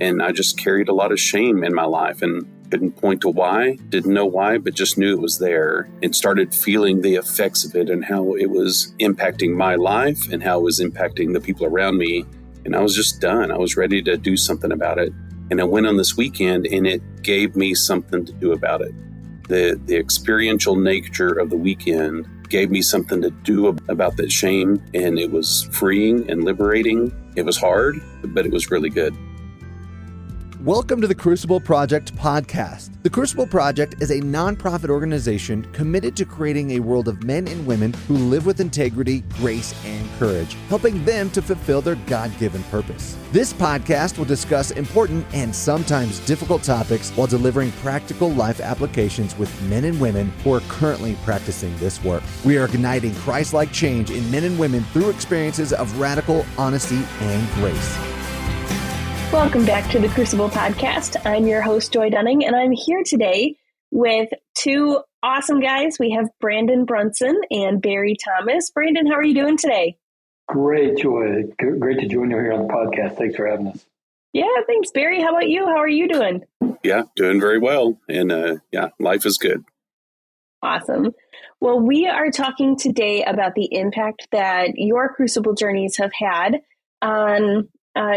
And I just carried a lot of shame in my life and couldn't point to why, didn't know why, but just knew it was there and started feeling the effects of it and how it was impacting my life and how it was impacting the people around me. And I was just done. I was ready to do something about it. And I went on this weekend and it gave me something to do about it. The experiential nature of the weekend gave me something to do about that shame. And it was freeing and liberating. It was hard, but it was really good. Welcome to the Crucible Project Podcast. The Crucible Project is a nonprofit organization committed to creating a world of men and women who live with integrity, grace, and courage, helping them to fulfill their God-given purpose. This podcast will discuss important and sometimes difficult topics while delivering practical life applications with men and women who are currently practicing this work. We are igniting Christ-like change in men and women through experiences of radical honesty and grace. Welcome back to the Crucible Podcast. I'm your host, Joy Dunning, and I'm here today with two awesome guys. We have Brandon Brunson and Barry Thomas. Brandon, how are you doing today? Great, Joy. Great to join you here on the podcast. Thanks for having us. Yeah, thanks, Barry. How about you? How are you doing? Yeah, doing very well. And life is good. Awesome. Well, we are talking today about the impact that your Crucible journeys have had on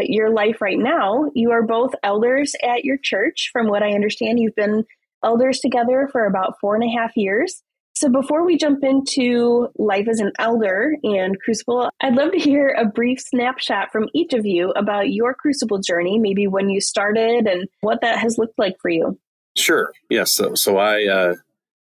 your life right now. You are both elders at your church. From what I understand, you've been elders together for about 4.5 years. So before we jump into life as an elder and Crucible, I'd love to hear a brief snapshot from each of you about your Crucible journey, maybe when you started and what that has looked like for you. Sure. Yes. So I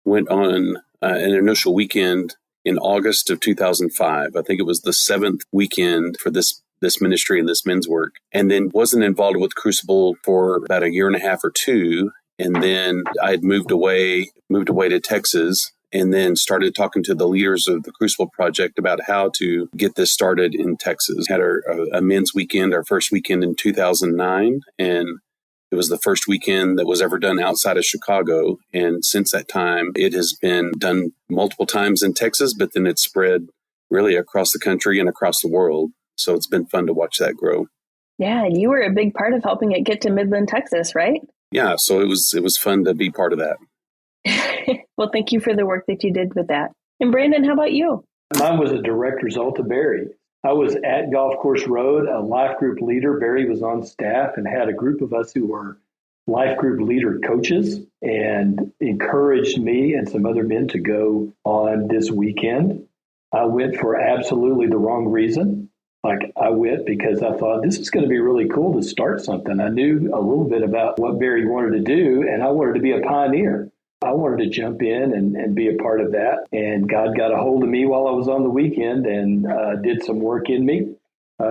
went on an initial weekend in August of 2005. I think it was the 7th weekend for this ministry and this men's work, and then wasn't involved with Crucible for about 1.5 years or 2. And then I had moved away to Texas, and then started talking to the leaders of the Crucible Project about how to get this started in Texas. Had a men's weekend, our first weekend in 2009, and it was the first weekend that was ever done outside of Chicago. And since that time, it has been done multiple times in Texas, but then it's spread really across the country and across the world. So it's been fun to watch that grow. Yeah, and you were a big part of helping it get to Midland, Texas, right? Yeah, so it was fun to be part of that. Well, thank you for the work that you did with that. And Brandon, how about you? Mine was a direct result of Barry. I was at Golf Course Road, a life group leader. Barry was on staff and had a group of us who were life group leader coaches and encouraged me and some other men to go on this weekend. I went for absolutely the wrong reason. I went because I thought this is going to be really cool to start something. I knew a little bit about what Barry wanted to do, and I wanted to be a pioneer. I wanted to jump in and be a part of that. And God got a hold of me while I was on the weekend and did some work in me,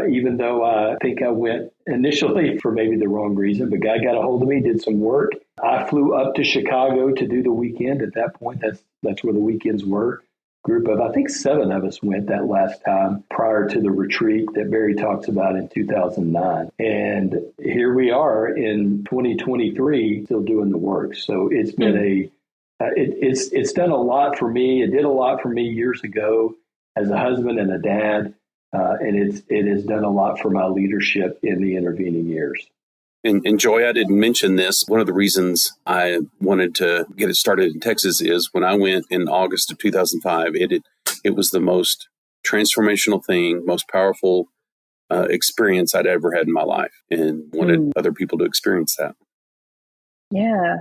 even though I think I went initially for maybe the wrong reason. But God got a hold of me, did some work. I flew up to Chicago to do the weekend. At that point, that's where the weekends were. Group of, I think 7 of us went that last time prior to the retreat that Barry talks about in 2009. And here we are in 2023 still doing the work. So it's been it's done a lot for me. It did a lot for me years ago as a husband and a dad. And it has done a lot for my leadership in the intervening years. And Joy, I didn't mention this. One of the reasons I wanted to get it started in Texas is when I went in August of 2005, it was the most transformational thing, most powerful experience I'd ever had in my life, and wanted other people to experience that. Yeah.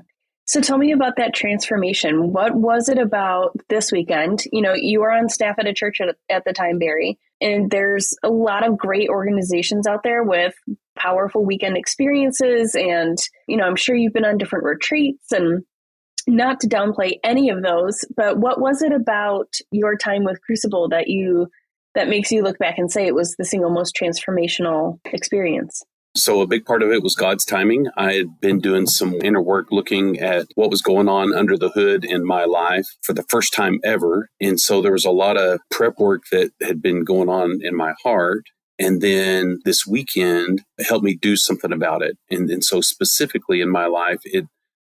So tell me about that transformation. What was it about this weekend? You know, you were on staff at a church at the time, Barry, and there's a lot of great organizations out there with powerful weekend experiences. And, you know, I'm sure you've been on different retreats, and not to downplay any of those, but what was it about your time with Crucible that makes you look back and say it was the single most transformational experience? So a big part of it was God's timing. I had been doing some inner work looking at what was going on under the hood in my life for the first time ever. And so there was a lot of prep work that had been going on in my heart. And then this weekend helped me do something about it. And so specifically in my life,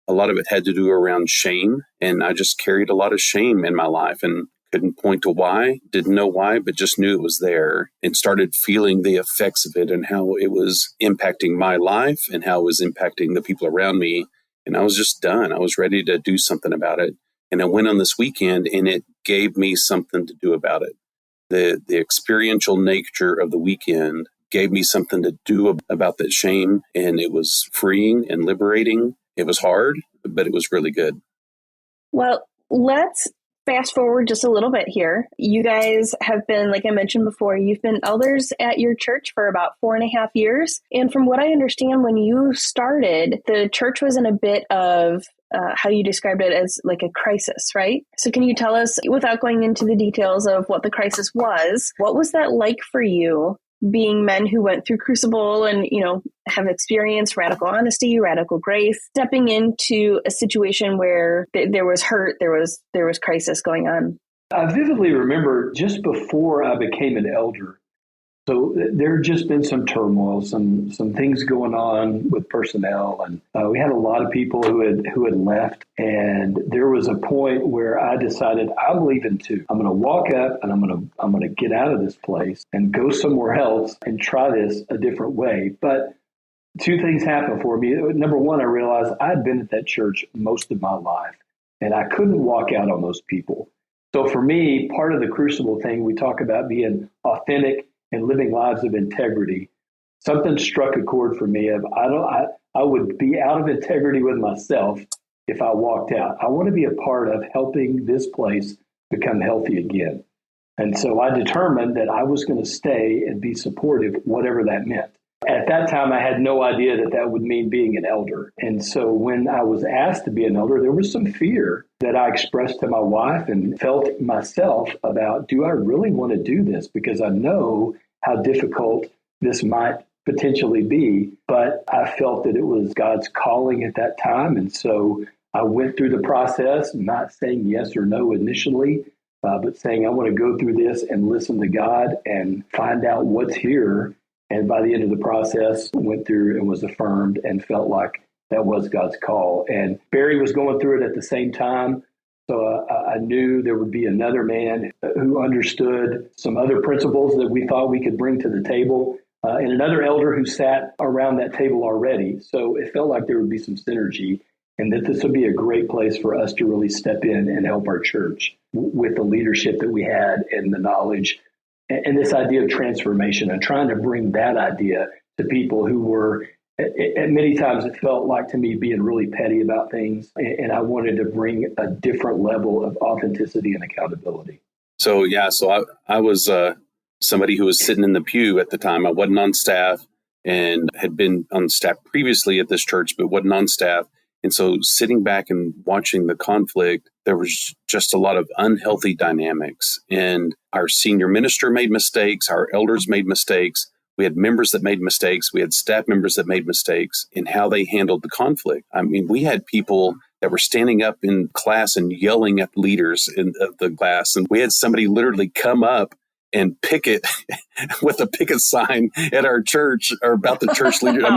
a lot of it had to do around shame. And I just carried a lot of shame in my life and Couldn't point to why, didn't know why, but just knew it was there and started feeling the effects of it and how it was impacting my life and how it was impacting the people around me. And I was just done. I was ready to do something about it. And I went on this weekend and it gave me something to do about it. The experiential nature of the weekend gave me something to do about that shame. And it was freeing and liberating. It was hard, but it was really good. Well, let's fast forward just a little bit here. You guys have been, like I mentioned before, you've been elders at your church for about 4.5 years. And from what I understand, when you started, the church was in a bit of how you described it as like a crisis, right? So can you tell us, without going into the details of what the crisis was, what was that like for you, being men who went through Crucible and, have experienced radical honesty, radical grace, stepping into a situation where there was hurt, there was crisis going on? I vividly remember just before I became an elder. So there had just been some turmoil, some things going on with personnel, and we had a lot of people who had left. And there was a point where I decided I'm leaving too. I'm going to walk up and I'm going to get out of this place and go somewhere else and try this a different way. But two things happened for me. Number one, I realized I'd been at that church most of my life, and I couldn't walk out on those people. So for me, part of the Crucible thing, we talk about being authentic and living lives of integrity. Something struck a chord for me of I would be out of integrity with myself if I walked out. I want to be a part of helping this place become healthy again. And so I determined that I was going to stay and be supportive, whatever that meant. At that time, I had no idea that would mean being an elder. And so when I was asked to be an elder, there was some fear that I expressed to my wife and felt myself about, do I really want to do this? Because I know how difficult this might potentially be, but I felt that it was God's calling at that time. And so I went through the process, not saying yes or no initially, but saying I want to go through this and listen to God and find out what's here. And by the end of the process, went through and was affirmed and felt like that was God's call. And Barry was going through it at the same time. So I knew there would be another man who understood some other principles that we thought we could bring to the table, and another elder who sat around that table already. So it felt like there would be some synergy, and that this would be a great place for us to really step in and help our church with the leadership that we had and the knowledge and this idea of transformation, and trying to bring that idea to people who were, at many times it felt like to me, being really petty about things. And I wanted to bring a different level of authenticity and accountability. So I was somebody who was sitting in the pew at the time. I wasn't on staff and had been on staff previously at this church, but wasn't on staff. And so sitting back and watching the conflict, there was just a lot of unhealthy dynamics. And our senior minister made mistakes. Our elders made mistakes. We had members that made mistakes. We had staff members that made mistakes in how they handled the conflict. I mean, we had people that were standing up in class and yelling at leaders in the class. And we had somebody literally come up and picket with a picket sign at our church or about the church leader. I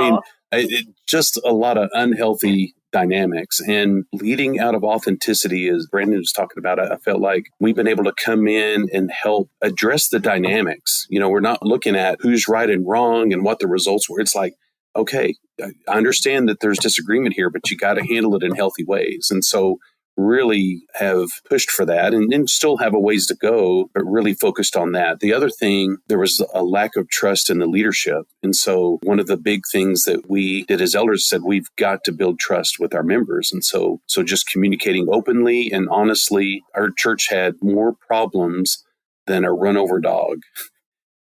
mean, just a lot of unhealthy dynamics, and leading out of authenticity, as Brandon was talking about. I felt like we've been able to come in and help address the dynamics. We're not looking at who's right and wrong and what the results were. It's like, okay, I understand that there's disagreement here, but you got to handle it in healthy ways. And so really have pushed for that and still have a ways to go, but really focused on that. The other thing, there was a lack of trust in the leadership. And so one of the big things that we did as elders said, we've got to build trust with our members. And so just communicating openly and honestly, our church had more problems than a run over dog.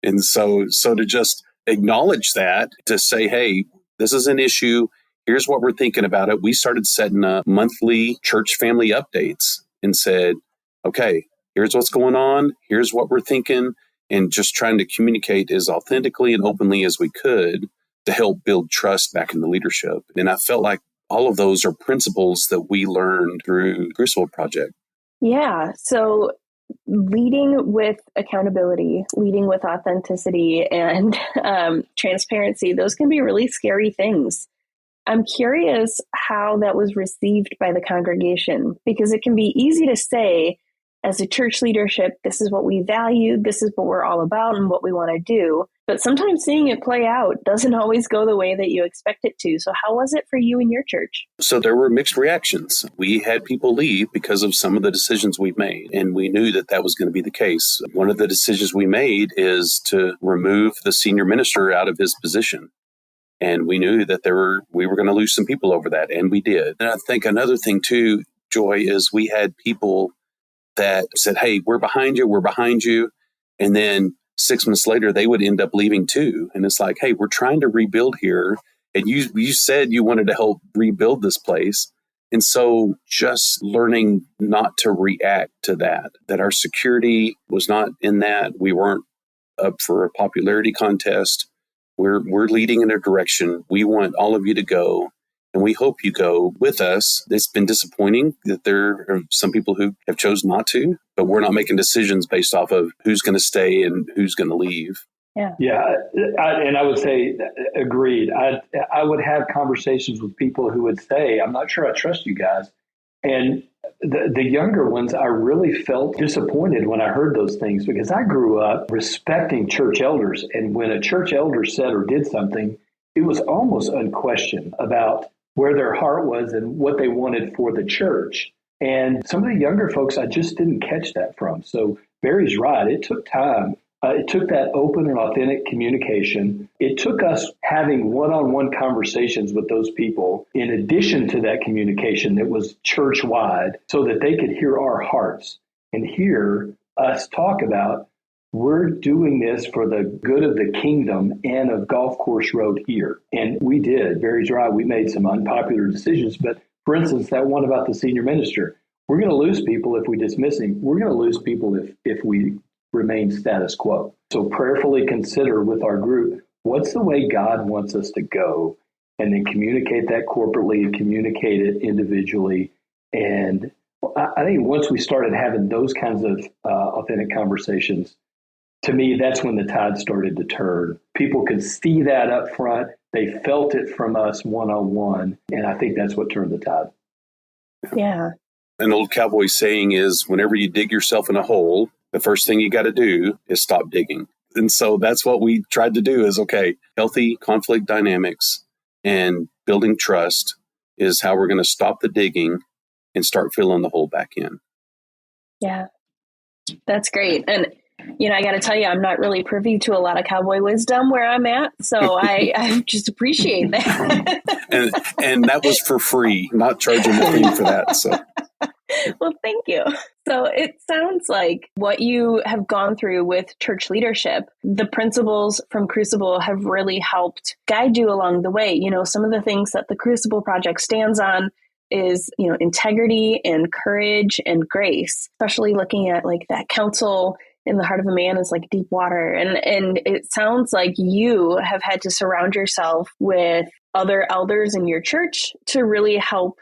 And so to just acknowledge that, to say, hey, this is an issue. Here's what we're thinking about it. We started setting up monthly church family updates and said, okay, here's what's going on. Here's what we're thinking. And just trying to communicate as authentically and openly as we could to help build trust back in the leadership. And I felt like all of those are principles that we learned through Crucible Project. Yeah. So leading with accountability, leading with authenticity and transparency, those can be really scary things. I'm curious how that was received by the congregation, because it can be easy to say, as a church leadership, this is what we value, this is what we're all about and what we want to do. But sometimes seeing it play out doesn't always go the way that you expect it to. So how was it for you and your church? So there were mixed reactions. We had people leave because of some of the decisions we've made, and we knew that that was going to be the case. One of the decisions we made is to remove the senior minister out of his position. And we knew that we were going to lose some people over that, and we did. And I think another thing too, Joy, is we had people that said, hey, we're behind you. And then 6 months later, they would end up leaving too. And it's like, hey, we're trying to rebuild here. And you said you wanted to help rebuild this place. And so just learning not to react to that our security was not in that. We weren't up for a popularity contest. We're leading in a direction. We want all of you to go. And we hope you go with us. It's been disappointing that there are some people who have chosen not to, but we're not making decisions based off of who's going to stay and who's going to leave. Yeah. And I would say, agreed. I would have conversations with people who would say, I'm not sure I trust you guys. And the younger ones, I really felt disappointed when I heard those things because I grew up respecting church elders. And when a church elder said or did something, it was almost unquestioned about where their heart was and what they wanted for the church. And some of the younger folks, I just didn't catch that from. So Barry's right. It took time. It took that open and authentic communication. It took us having one-on-one conversations with those people in addition to that communication that was church-wide so that they could hear our hearts and hear us talk about, we're doing this for the good of the kingdom and of Golf Course Road here. And we did. Barry's right. We made some unpopular decisions. But for instance, that one about the senior minister, we're going to lose people if we dismiss him. We're going to lose people if we remain status quo. So prayerfully consider with our group, what's the way God wants us to go? And then communicate that corporately and communicate it individually. And I think once we started having those kinds of authentic conversations, to me, that's when the tide started to turn. People could see that up front. They felt it from us one-on-one. And I think that's what turned the tide. Yeah. An old cowboy saying is, whenever you dig yourself in a hole, the first thing you got to do is stop digging. And so that's what we tried to do is, okay, healthy conflict dynamics and building trust is how we're going to stop the digging and start filling the hole back in. Yeah, that's great. And I got to tell you, I'm not really privy to a lot of cowboy wisdom where I'm at. So I just appreciate that. and that was for free, not charging a fee for that. So, well, thank you. So it sounds like what you have gone through with church leadership, the principles from Crucible have really helped guide you along the way. Some of the things that the Crucible Project stands on is, integrity and courage and grace, especially looking at like that counsel in the heart of a man is like deep water. And it sounds like you have had to surround yourself with other elders in your church to really help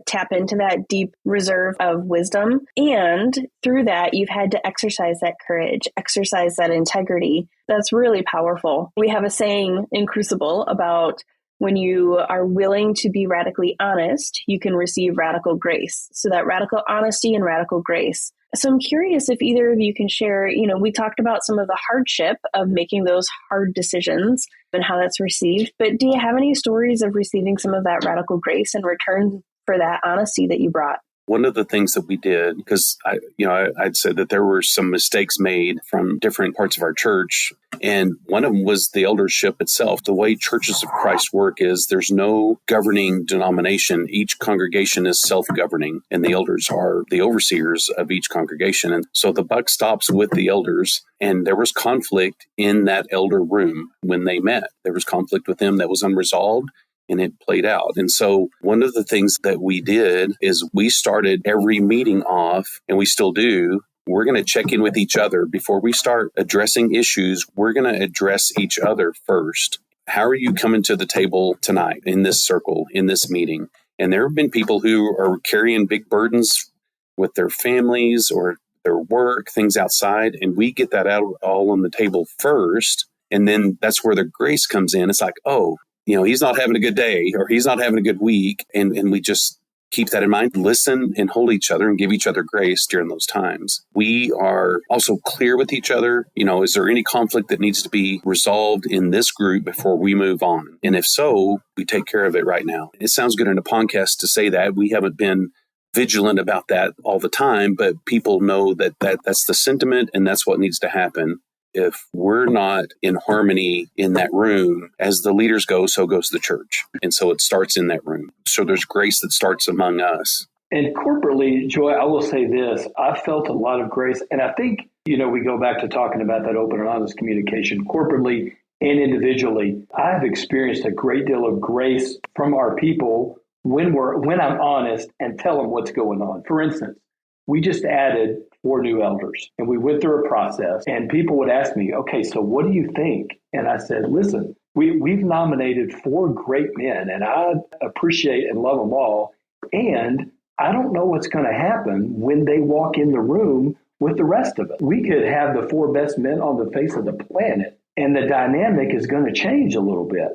tap into that deep reserve of wisdom. And through that, you've had to exercise that courage, exercise that integrity. That's really powerful. We have a saying in Crucible about when you are willing to be radically honest, you can receive radical grace. So that radical honesty and radical grace. So I'm curious if either of you can share, we talked about some of the hardship of making those hard decisions and how that's received, but do you have any stories of receiving some of that radical grace in return for that honesty that you brought? One of the things that we did, because I'd said that there were some mistakes made from different parts of our church, and one of them was the eldership itself. The way churches of Christ work is there's no governing denomination. Each congregation is self-governing, and the elders are the overseers of each congregation. And so the buck stops with the elders, and there was conflict in that elder room when they met. There was conflict with them that was unresolved. And it played out. And so one of the things that we did is we started every meeting off, and we still do. We're going to check in with each other before we start addressing issues. We're going to address each other first. How are you coming to the table tonight in this circle, in this meeting? And there have been people who are carrying big burdens with their families or their work, things outside. And we get that out all on the table first. And then that's where the grace comes in. It's like, oh, he's not having a good day or he's not having a good week. And we just keep that in mind, listen and hold each other and give each other grace during those times. We are also clear with each other. Is there any conflict that needs to be resolved in this group before we move on? And if so, we take care of it right now. It sounds good in a podcast to say that. We haven't been vigilant about that all the time, but people know that's the sentiment and that's what needs to happen. If we're not in harmony in that room, as the leaders go, so goes the church. And so it starts in that room. So there's grace that starts among us. And corporately, Joy, I will say this, I felt a lot of grace. And I think, we go back to talking about that open and honest communication corporately and individually. I've experienced a great deal of grace from our people when I'm honest and tell them what's going on. For instance, we just added 4 new elders and we went through a process and people would ask me, okay, so what do you think? And I said, listen, we've nominated 4 great men and I appreciate and love them all. And I don't know what's going to happen when they walk in the room with the rest of it. We could have the 4 best men on the face of the planet and the dynamic is going to change a little bit.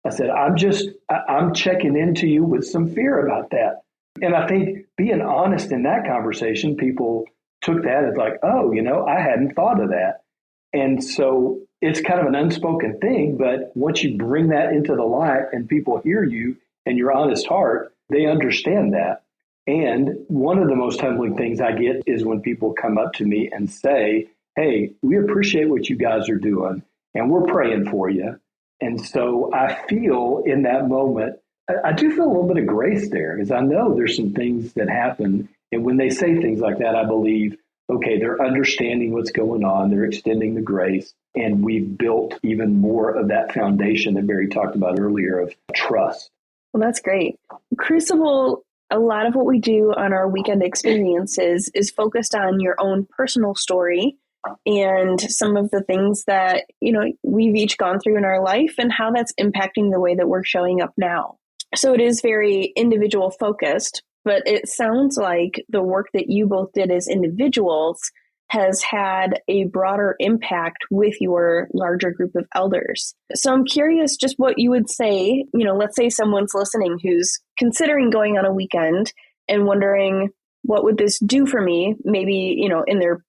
I said, I'm checking into you with some fear about that. And I think being honest in that conversation, people took that as like, oh, I hadn't thought of that. And so it's kind of an unspoken thing. But once you bring that into the light and people hear you and your honest heart, they understand that. And one of the most humbling things I get is when people come up to me and say, hey, we appreciate what you guys are doing and we're praying for you. And so I feel in that moment, I do feel a little bit of grace there because I know there's some things that happen. And when they say things like that, I believe, okay, they're understanding what's going on. They're extending the grace. And we've built even more of that foundation that Barry talked about earlier of trust. Well, that's great. Crucible, a lot of what we do on our weekend experiences is focused on your own personal story and some of the things that, we've each gone through in our life and how that's impacting the way that we're showing up now. So it is very individual focused, but it sounds like the work that you both did as individuals has had a broader impact with your larger group of elders. So I'm curious just what you would say, let's say someone's listening who's considering going on a weekend and wondering, what would this do for me? Maybe, in their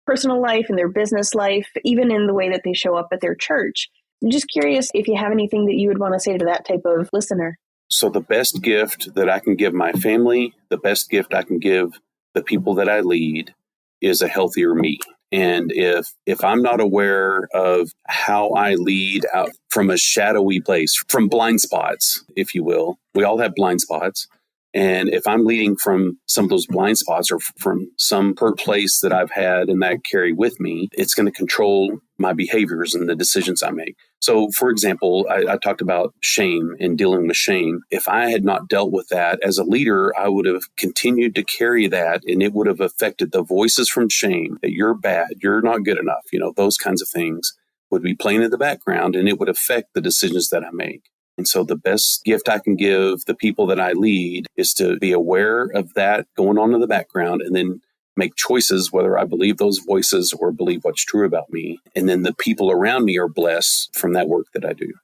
personal life, in their business life, even in the way that they show up at their church. I'm just curious if you have anything that you would want to say to that type of listener. So the best gift that I can give my family, the best gift I can give the people that I lead is a healthier me. And if I'm not aware of how I lead out from a shadowy place, from blind spots, if you will, we all have blind spots. And if I'm leading from some of those blind spots or from some hurt place that I've had and that I carry with me, it's going to control my behaviors and the decisions I make. So, for example, I talked about shame and dealing with shame. If I had not dealt with that as a leader, I would have continued to carry that and it would have affected the voices from shame that you're bad, you're not good enough, those kinds of things would be playing in the background and it would affect the decisions that I make. And so the best gift I can give the people that I lead is to be aware of that going on in the background and then make choices, whether I believe those voices or believe what's true about me. And then the people around me are blessed from that work that I do.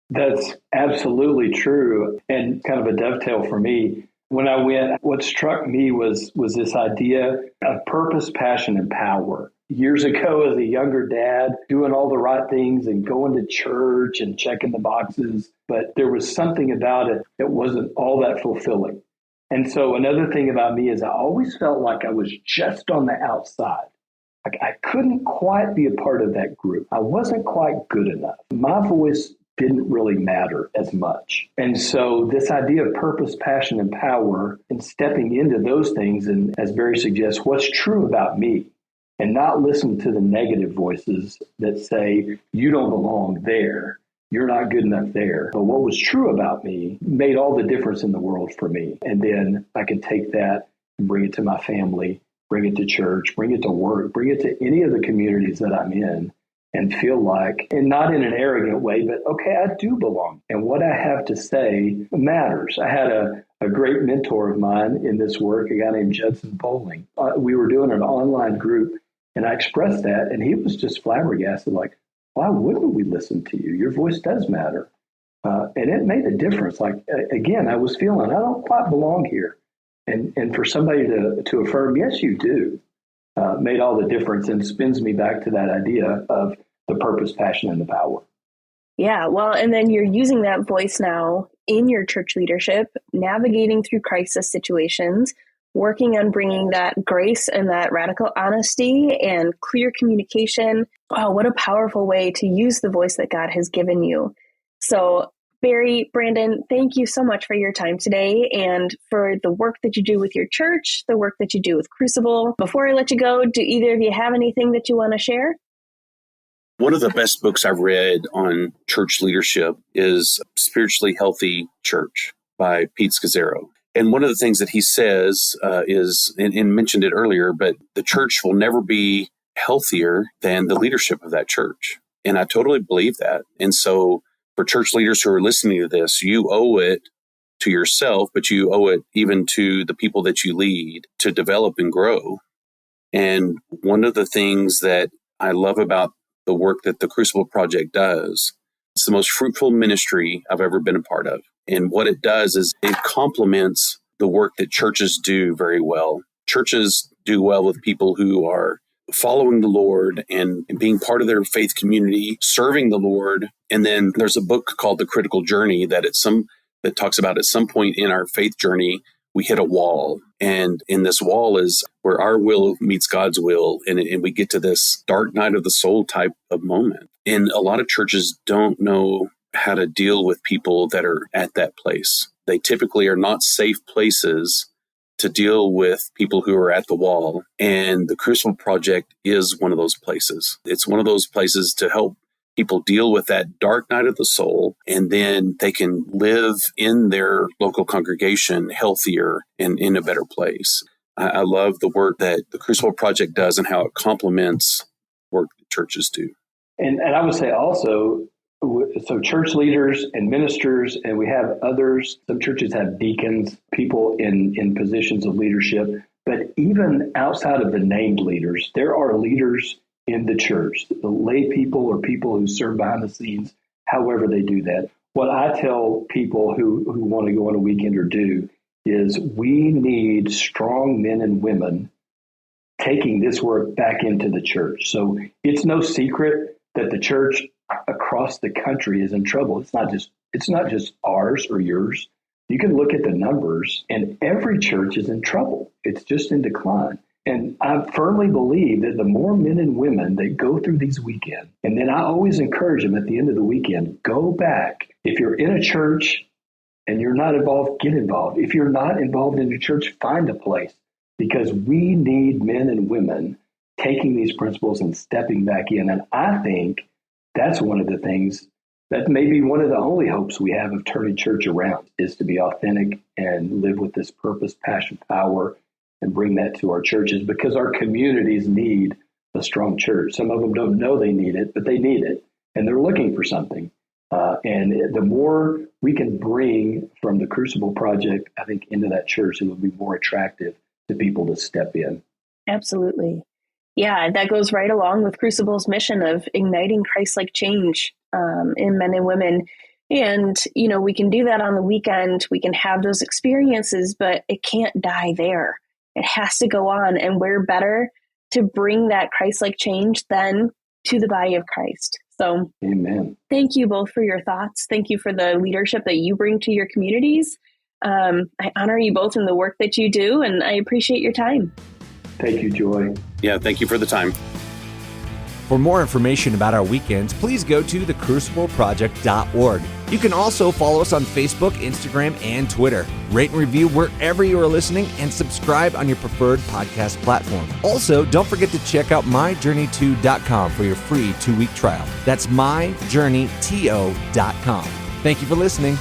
That's absolutely true. And kind of a dovetail for me. When I went, what struck me was this idea of purpose, passion, and power. Years ago, as a younger dad, doing all the right things and going to church and checking the boxes, but there was something about it that wasn't all that fulfilling. And so another thing about me is I always felt like I was just on the outside. Like I couldn't quite be a part of that group. I wasn't quite good enough. My voice didn't really matter as much. And so this idea of purpose, passion, and power and stepping into those things, and as Barry suggests, what's true about me, and not listen to the negative voices that say, you don't belong there, you're not good enough there. But what was true about me made all the difference in the world for me. And then I could take that and bring it to my family, bring it to church, bring it to work, bring it to any of the communities that I'm in, and feel like, and not in an arrogant way, but okay, I do belong. And what I have to say matters. I had a great mentor of mine in this work, a guy named Judson Bowling. We were doing an online group, and I expressed that, and he was just flabbergasted, like, why wouldn't we listen to you? Your voice does matter. And it made a difference. Like, again, I was feeling, I don't quite belong here. And for somebody to affirm, yes, you do, made all the difference and spins me back to that idea of the purpose, passion, and the power. Yeah, well, and then you're using that voice now in your church leadership, navigating through crisis situations, working on bringing that grace and that radical honesty and clear communication. Wow, what a powerful way to use the voice that God has given you. So, Barry, Brandon, thank you so much for your time today and for the work that you do with your church, the work that you do with Crucible. Before I let you go, do either of you have anything that you want to share? One of the best books I've read on church leadership is Spiritually Healthy Church by Pete Scazzaro. And one of the things that he says is, and mentioned it earlier, but the church will never be healthier than the leadership of that church. And I totally believe that. And so for church leaders who are listening to this, you owe it to yourself, but you owe it even to the people that you lead to develop and grow. And one of the things that I love about the work that the Crucible Project does, it's the most fruitful ministry I've ever been a part of. And what it does is it complements the work that churches do very well. Churches do well with people who are following the Lord and being part of their faith community, serving the Lord. And then there's a book called The Critical Journey that talks about at some point in our faith journey, we hit a wall. And in this wall is where our will meets God's will. And we get to this dark night of the soul type of moment. And a lot of churches don't know how to deal with people that are at that place. They typically are not safe places to deal with people who are at the wall. And the Crucible Project is one of those places. It's one of those places to help people deal with that dark night of the soul, and then they can live in their local congregation healthier and in a better place. I love the work that the Crucible Project does and how it complements work that churches do. And I would say also, so church leaders and ministers, and we have others, some churches have deacons, people in positions of leadership, but even outside of the named leaders, there are leaders in the church, the lay people or people who serve behind the scenes, however they do that. What I tell people who want to go on a weekend or do is we need strong men and women taking this work back into the church. So it's no secret that the church across the country is in trouble. It's not just ours or yours. You can look at the numbers and every church is in trouble. It's just in decline. And I firmly believe that the more men and women that go through these weekends, and then I always encourage them at the end of the weekend, go back. If you're in a church and you're not involved, get involved. If you're not involved in a church, find a place, because we need men and women taking these principles and stepping back in. And I think that's one of the things that may be one of the only hopes we have of turning church around, is to be authentic and live with this purpose, passion, power, and bring that to our churches, because our communities need a strong church. Some of them don't know they need it, but they need it, and they're looking for something. And the more we can bring from the Crucible Project, I think, into that church, it will be more attractive to people to step in. Absolutely. Yeah, that goes right along with Crucible's mission of igniting Christ-like change in men and women. And, we can do that on the weekend. We can have those experiences, but it can't die there. It has to go on, and we're better to bring that Christ-like change than to the body of Christ. So, amen. Thank you both for your thoughts. Thank you for the leadership that you bring to your communities. I honor you both in the work that you do, and I appreciate your time. Thank you, Joy. Yeah, thank you for the time. For more information about our weekends, please go to thecrucibleproject.org. You can also follow us on Facebook, Instagram, and Twitter. Rate and review wherever you are listening, and subscribe on your preferred podcast platform. Also, don't forget to check out myjourney2.com for your free 2-week trial. That's myjourneyto.com. Thank you for listening.